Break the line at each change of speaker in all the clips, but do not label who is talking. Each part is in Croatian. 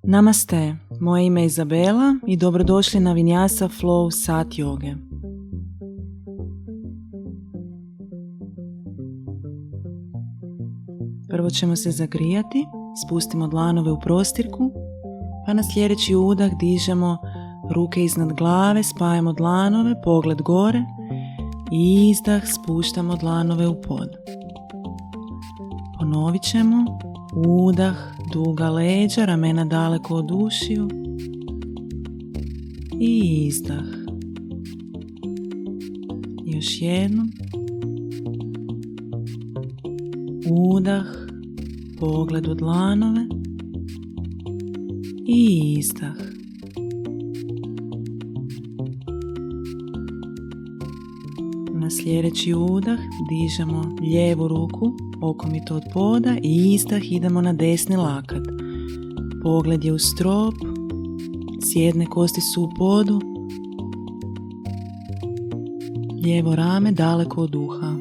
Namaste, moje ime je Izabela i dobrodošli na Vinyasa Flow sat joge. Prvo ćemo se zagrijati, spustimo dlanove u prostirku, pa na sljedeći udah dižemo ruke iznad glave, spajamo dlanove, pogled gore i izdah spuštamo dlanove u pod. Ponovit ćemo, udah, duga leđa, ramena daleko od ušiju i izdah. Još jednom. Udah, pogled u dlanove i izdah. Na sljedeći udah dižemo lijevu ruku okomito od poda i izdah idemo na desni lakat. Pogled je u strop, sjedne kosti su u podu, lijevo rame daleko od uha.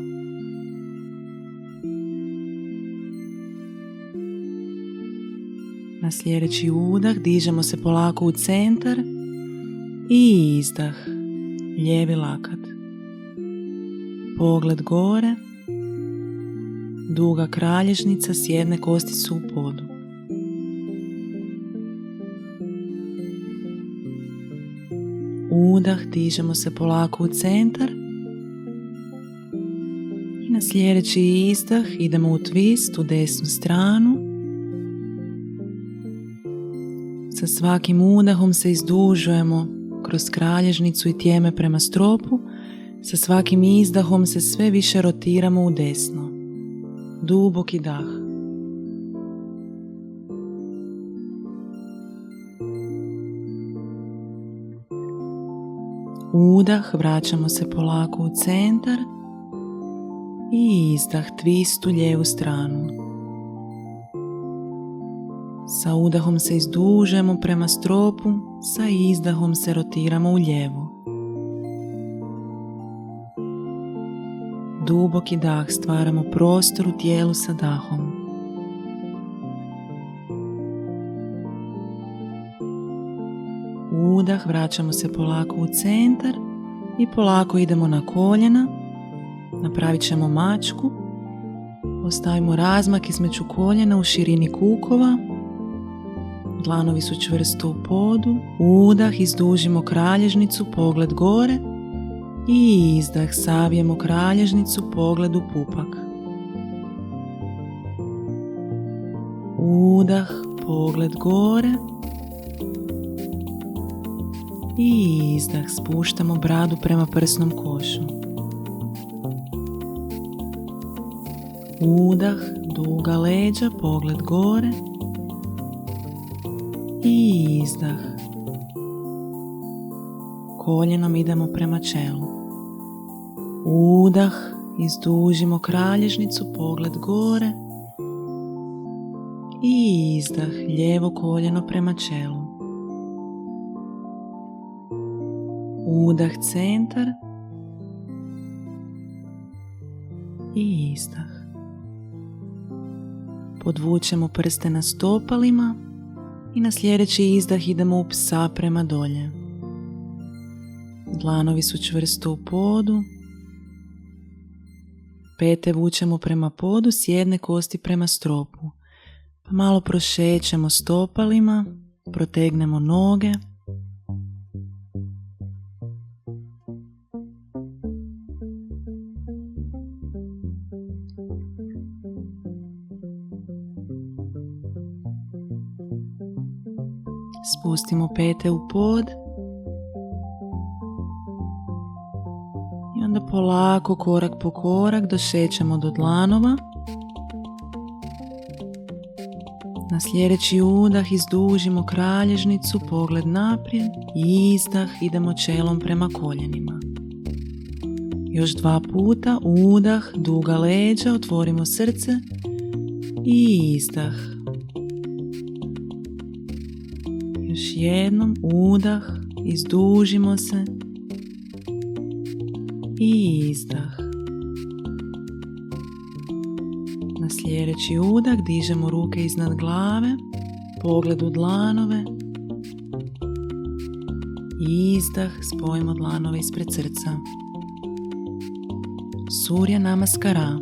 Na sljedeći udah dižemo se polako u centar i izdah, lijevi lakat. Pogled gore, duga kralježnica, sjedne kosti su u podu. Udah, dižemo se polako u centar i na sljedeći izdah idemo u twist u desnu stranu. Sa svakim udahom se izdužujemo kroz kralježnicu i tijeme prema stropu. Sa svakim izdahom se sve više rotiramo u desno. Duboki dah. Udah, vraćamo se polako u centar i izdah, twist u lijevu stranu. Sa udahom se izdužujemo prema stropu, sa izdahom se rotiramo u lijevo. Duboki dah, stvaramo prostor u tijelu sa dahom. Udah, vraćamo se polako u centar i polako idemo na koljena. Napravit ćemo mačku. Ostavimo razmak između koljena u širini kukova. Dlanovi su čvrsto u podu. Udah, izdužimo kralježnicu, pogled gore. I izdah, savijemo kralježnicu, pogled u pupak. Udah, pogled gore. I izdah, spuštamo bradu prema prsnom košu. Udah, duga leđa, pogled gore. I izdah. Koljenom idemo prema čelu. Udah, izdužimo kralježnicu, pogled gore. I izdah, lijevo koljeno prema čelu. Udah, centar. I izdah. Podvučemo prste na stopalima i na sljedeći izdah idemo u psa prema dolje. Dlanovi su čvrsto u podu. Pete vučemo prema podu, sjedne kosti prema stropu. Pa malo prošećemo stopalima, protegnemo noge. Spustimo pete u pod. I onda polako, korak po korak, došećemo do dlanova. Na sljedeći udah izdužimo kralježnicu, pogled naprijed i izdah, idemo čelom prema koljenima. Još 2 puta, udah, duga leđa, otvorimo srce i izdah. Još jednom, udah, izdužimo se i izdah. Na sljedeći udah dižemo ruke iznad glave, pogled u dlanove. Izdah, spojimo dlanove ispred srca. Surya Namaskara.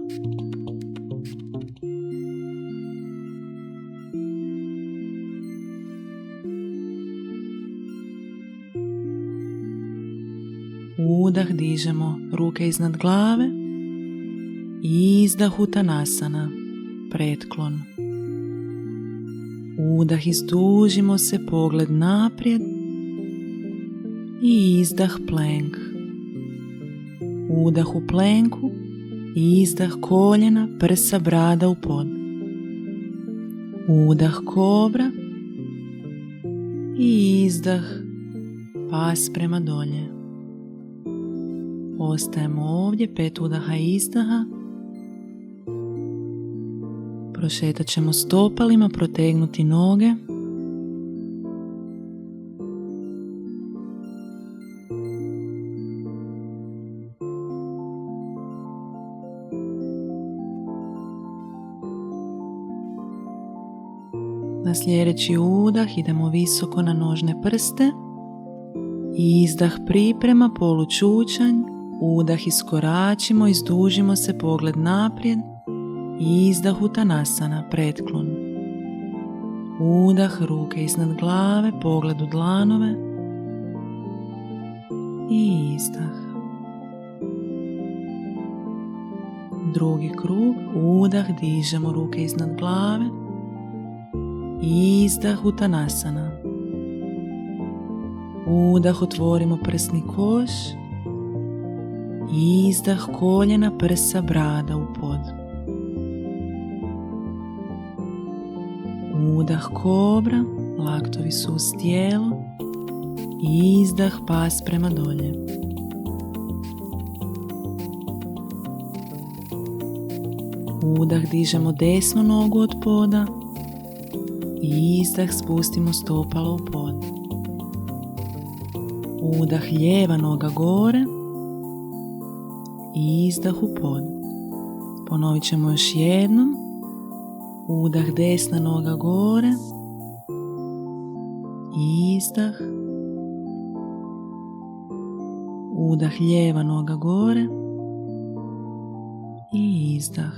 Udah, dižemo ruke iznad glave. Izdah, Uttanasana, pretklon. Udah, izdužimo se, pogled naprijed. I izdah, plank. Udah u plenku, izdah koljena, prsa, brada u pod. Udah kobra i izdah pas prema dolje. Ostajemo ovdje, 5 udaha i izdaha. Prošetat ćemo stopalima, protegnuti noge. Na sljedeći udah idemo visoko na nožne prste. Izdah, priprema, polučučanj. Udah, iskoračimo, izdužimo se, pogled naprijed. Izdah, Uttanasana, pretklon. Udah, ruke iznad glave, pogled u dlanove. I izdah. Drugi krug. Udah, dižemo ruke iznad glave. Izdah, Uttanasana. Udah, otvorimo prsni koš. Izdah, koljena, prsa, brada u pod. Udah, kobra, laktovi su uz tijelo. Izdah, pas prema dolje. Udah, dižemo desnu nogu od poda. Izdah, spustimo stopalo u pod. Udah, lijeva noga gore. Izdah u pod. Ponovit ćemo još jednom. Udah, desna noga gore. Izdah. Udah, lijeva noga gore. I izdah.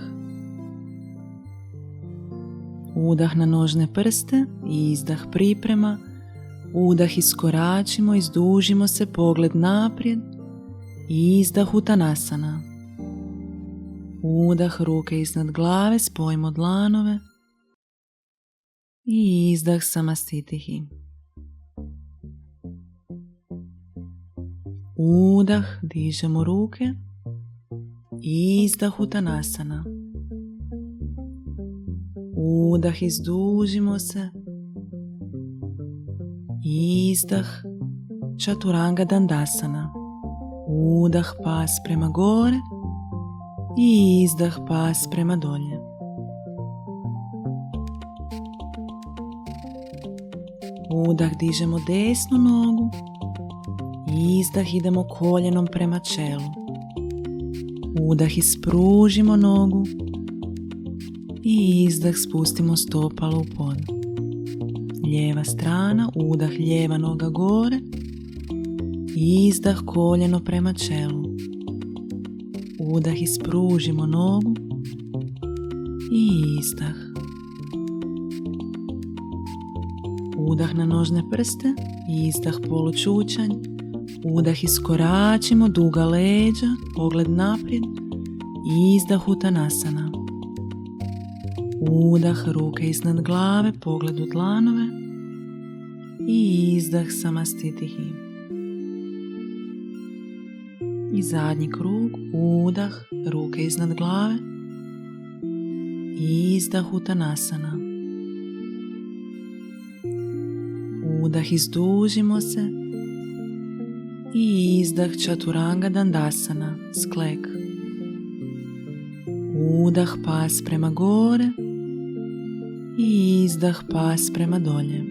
Udah na nožne prste, izdah, priprema. Udah, iskoračimo, izdužimo se, pogled naprijed. Izdah, Uttanasana. Udah, ruke iznad glave, spojimo dlanove. I izdah, Samastitihi. Udah, dižemo ruke. Izdah, Uttanasana. Udah, izdužimo se. Izdah, Chaturanga Dandasana. Udah, pas prema gore. I izdah, pas prema dolje. Udah, dižemo desnu nogu. Izdah, idemo koljenom prema čelu. Udah, ispružimo nogu. I izdah, spustimo stopalo u pod. Lijeva strana, udah, lijeva noga gore. Izdah, koljeno prema čelu. Udah, ispružimo nogu. I izdah. Udah na nožne prste. Izdah, polučučanj. Udah, iskoračimo, duga leđa, pogled naprijed. Izdah, Uttanasana. Udah, ruke iznad glave, pogled u dlanove. I izdah, Samastitihi. I zadnji krug. Udah, ruke iznad glave. Izdah, Uttanasana. Udah, izdužimo se. I izdah, Chaturanga Dandasana, sklek. Udah, pas prema gore. I izdah, pas prema dolje.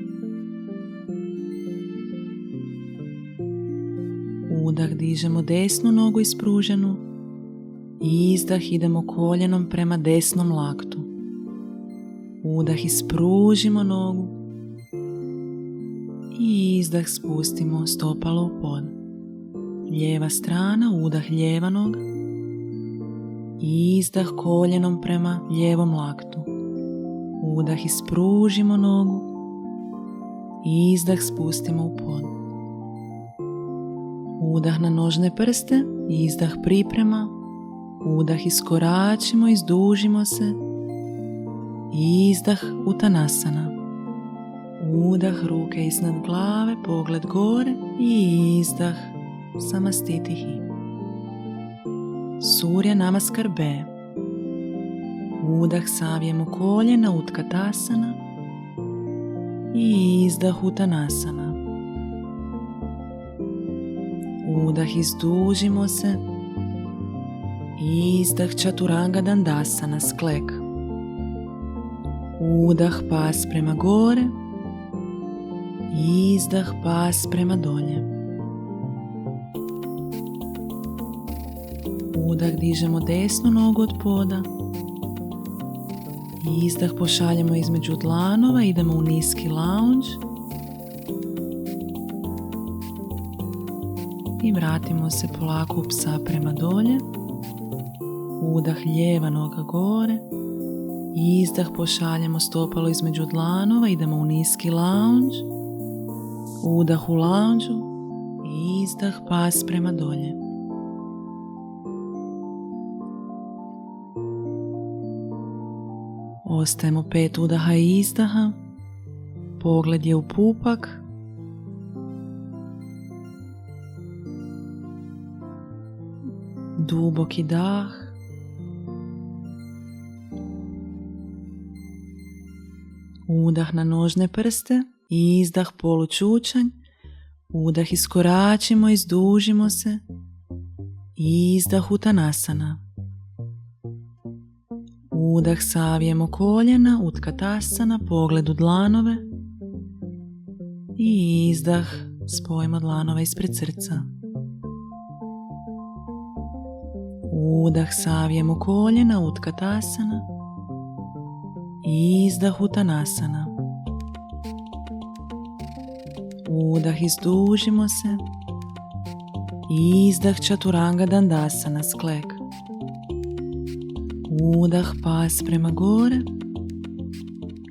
Udah, dižemo desnu nogu ispruženu. Izdah, idemo koljenom prema desnom laktu. Udah, ispružimo nogu. izdah spustimo stopalo u pod. Lijeva strana, udah lijeva noga. Izdah koljenom prema lijevom laktu. Udah ispružimo nogu. Izdah spustimo u pod. Udah na nožne prste, izdah priprema. Udah iskoračimo, izdužimo se. Izdah Uttanasana. Udah ruke iznad glave, pogled gore i izdah Samastitihi. Surya Namaskar B. Udah savijemo koljena, Utkatasana i izdah Uttanasana. Udah izdužimo se. Izdah Chaturanga Dandasana, sklek. Udah pas prema gore. Izdah pas prema dolje. Udah dižemo desnu nogu od poda. Izdah pošaljemo između dlanova, idemo u niski lounge. I vratimo se polako u psa prema dolje. Udah lijeva noga gore. Izdah pošaljemo stopalo između dlanova, idemo u niski lounge. Udah u loungeu. Izdah pas prema dolje. Ostajemo 5 udaha i izdaha. Pogled je u pupak. Duboki dah. Udah na nožne prste. Izdah polučučanj. Udah iskoračimo, izdužimo se. Izdah Uttanasana. Udah savijemo koljena, Utkatasana, pogled u dlanove. I izdah spojimo dlanove ispred srca. Udah savijemo koljena, Utkatasana. Izdah Uttanasana. Udah izdužimo se. Izdah Chaturanga Dandasana, sklek. Udah pas prema gore.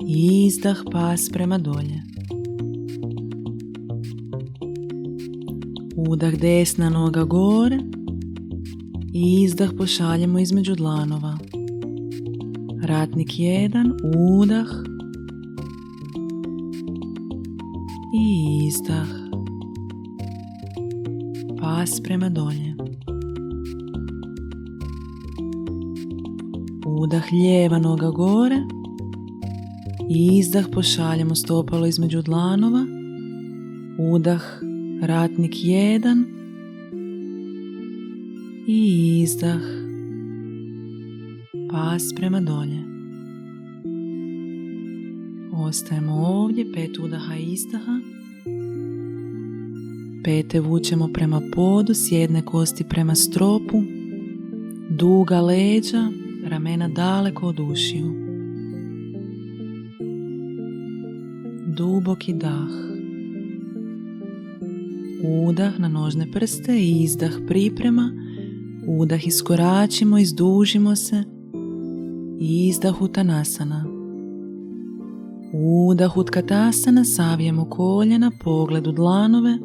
Izdah pas prema dolje. Udah desna noga gore. Izdah pošaljemo između dlanova. Ratnik 1, udah. I izdah. Pas prema dolje. Udah lijeva noga gore. Izdah pošaljemo stopalo između dlanova. Udah ratnik 1. I izdah. Pas prema dolje. Ostajemo ovdje, 5 udaha i izdaha. Pete vučemo prema podu, sjedne kosti prema stropu. Duga leđa, ramena daleko od ušiju. Duboki dah. Udah na nožne prste i izdah priprema. Udah iskoračimo, izdužimo se. Izdah Uttanasana. Udah Utkatasana, savijemo koljena, pogled u dlanove.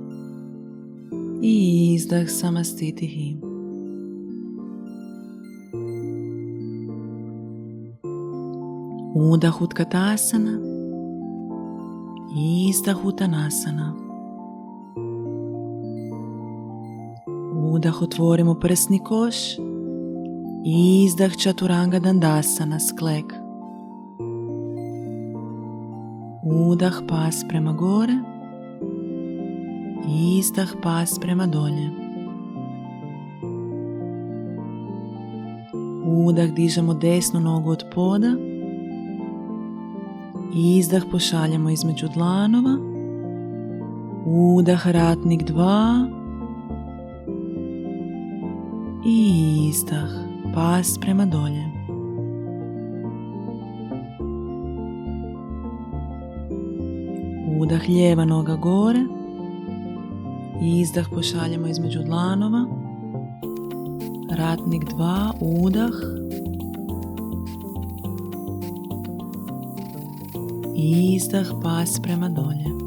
I izdah Samastitihi. Udah Utkatasana. Izdah Uttanasana. Udah otvorimo prsni koš. Izdah Chaturanga Dandasana, sklek. Udah pas prema gore. Izdah pas prema dolje. Udah dižemo desnu nogu od poda. Izdah pošaljemo između dlanova. Udah ratnik 2. I izdah pas prema dolje. Udah lijeva noga gore. Izdah pošaljemo između dlanova. Ratnik 2, udah. Izdah, pas prema dolje.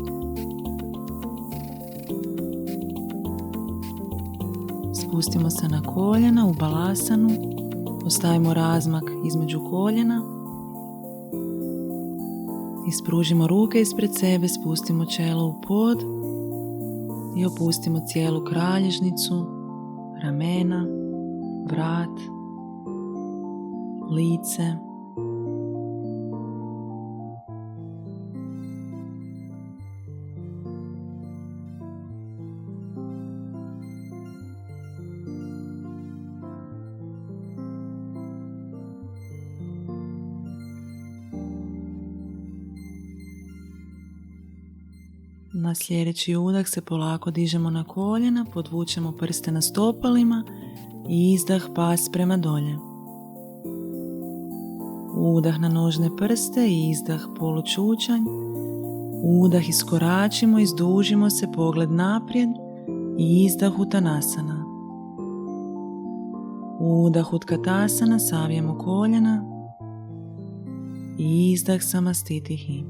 Spustimo se na koljena u balasanu. Ostavimo razmak između koljena. Ispružimo ruke ispred sebe, spustimo čelo u pod i opustimo cijelu kralježnicu, ramena, vrat, lice. Na sljedeći udah se polako dižemo na koljena, podvučemo prste na stopalima i izdah, pas prema dolje. Udah na nožne prste i izdah, polučučanj. Udah, iskoračimo, izdužimo se, pogled naprijed i izdah, Uttanasana. Udah, Utkatasana, savijemo koljena i izdah, Samastitihi.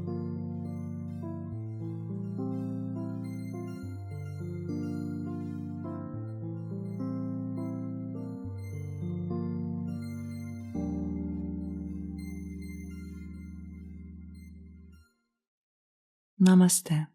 Namaste.